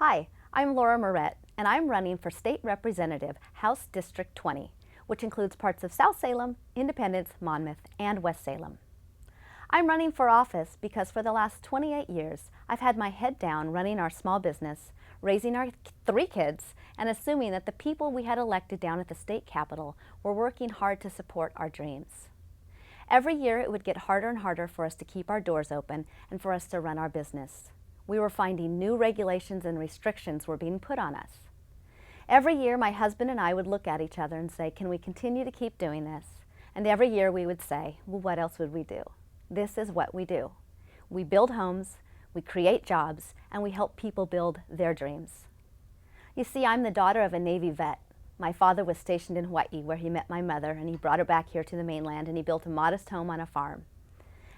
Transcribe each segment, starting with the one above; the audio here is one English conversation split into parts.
Hi, I'm Laura Morett, and I'm running for State Representative, House District 20, which includes parts of South Salem, Independence, Monmouth, and West Salem. I'm running for office because for the last 28 years, I've had my head down running our small business, raising our 3 kids, and assuming that the people we had elected down at the state capitol were working hard to support our dreams. Every year, it would get harder and harder for us to keep our doors open and for us to run our business. We were finding new regulations and restrictions were being put on us. Every year, my husband and I would look at each other and say, can we continue to keep doing this? And every year we would say, well, what else would we do? This is what we do. We build homes, we create jobs, and we help people build their dreams. You see, I'm the daughter of a Navy vet. My father was stationed in Hawaii, where he met my mother, and he brought her back here to the mainland, and he built a modest home on a farm.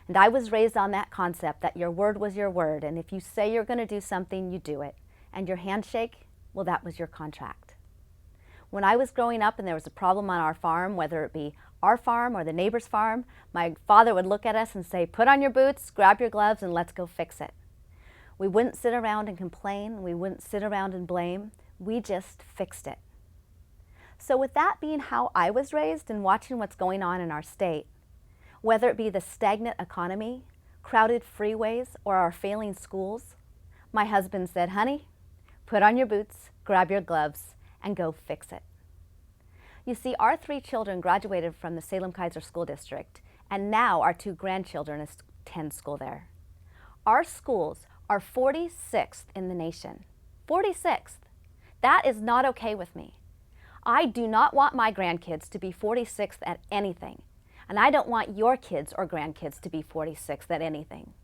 And I was raised on that concept that your word was your word, and if you say you're going to do something, you do it. And your handshake, well, that was your contract. When I was growing up and there was a problem on our farm, whether it be our farm or the neighbor's farm, my father would look at us and say, put on your boots, grab your gloves, and let's go fix it. We wouldn't sit around and complain. We wouldn't sit around and blame. We just fixed it. So with that being how I was raised and watching what's going on in our state, whether it be the stagnant economy, crowded freeways, or our failing schools, my husband said, honey, put on your boots, grab your gloves, and go fix it. You see, our 3 children graduated from the Salem-Keizer School District, and now our 2 grandchildren attend school there. Our schools are 46th in the nation. 46th. That is not okay with me. I do not want my grandkids to be 46th at anything. And I don't want your kids or grandkids to be 46th at anything.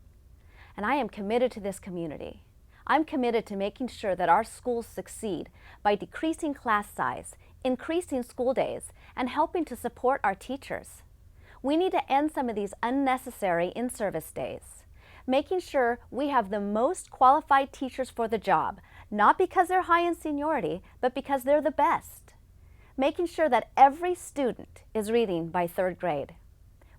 And I am committed to this community. I'm committed to making sure that our schools succeed by decreasing class size, increasing school days, and helping to support our teachers. We need to end some of these unnecessary in-service days, making sure we have the most qualified teachers for the job, not because they're high in seniority, but because they're the best. Making sure that every student is reading by 3rd grade.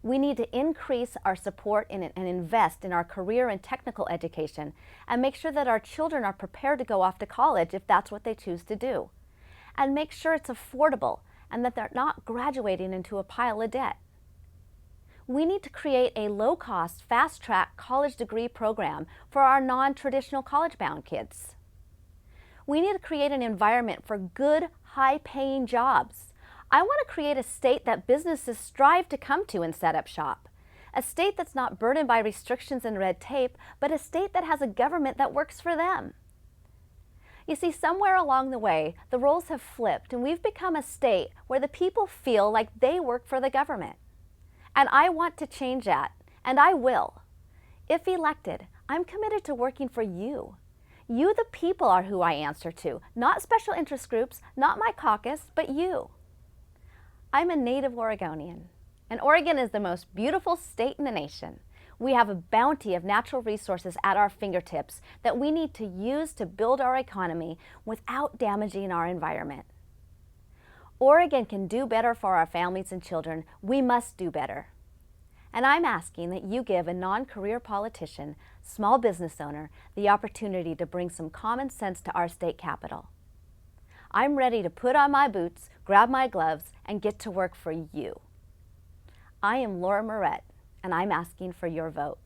We need to increase our support in it and invest in our career and technical education and make sure that our children are prepared to go off to college if that's what they choose to do. And make sure it's affordable and that they're not graduating into a pile of debt. We need to create a low-cost, fast-track college degree program for our non-traditional college-bound kids. We need to create an environment for good, high-paying jobs. I want to create a state that businesses strive to come to and set up shop. A state that's not burdened by restrictions and red tape, but a state that has a government that works for them. You see, somewhere along the way, the roles have flipped and we've become a state where the people feel like they work for the government. And I want to change that, and I will. If elected, I'm committed to working for you. You, the people, are who I answer to, not special interest groups, not my caucus, but you. I'm a native Oregonian, and Oregon is the most beautiful state in the nation. We have a bounty of natural resources at our fingertips that we need to use to build our economy without damaging our environment. Oregon can do better for our families and children. We must do better. And I'm asking that you give a non-career politician, small business owner, the opportunity to bring some common sense to our state capitol. I'm ready to put on my boots, grab my gloves, and get to work for you. I am Laura Morett, and I'm asking for your vote.